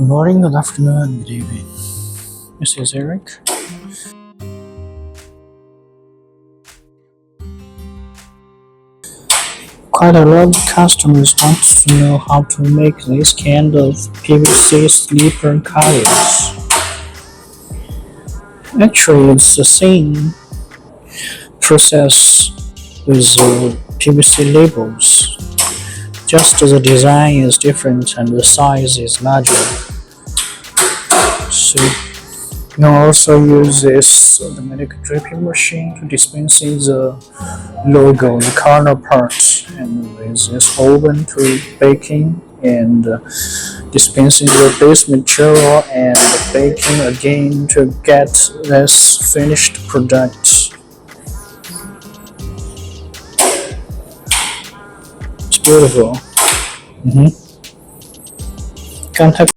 Good morning, good afternoon, good evening. This is Eric. Quite a lot of customers want to know how to make this kind of PVC sleeper colors. Actually, it's the same process with PVC labels. Just the design is different and the size is larger. So you can also use this automatic dripping machine to dispensing the logo in the corner part, and with this oven to baking and dispensing the base material and baking again to get this finished product. It's beautiful. Contact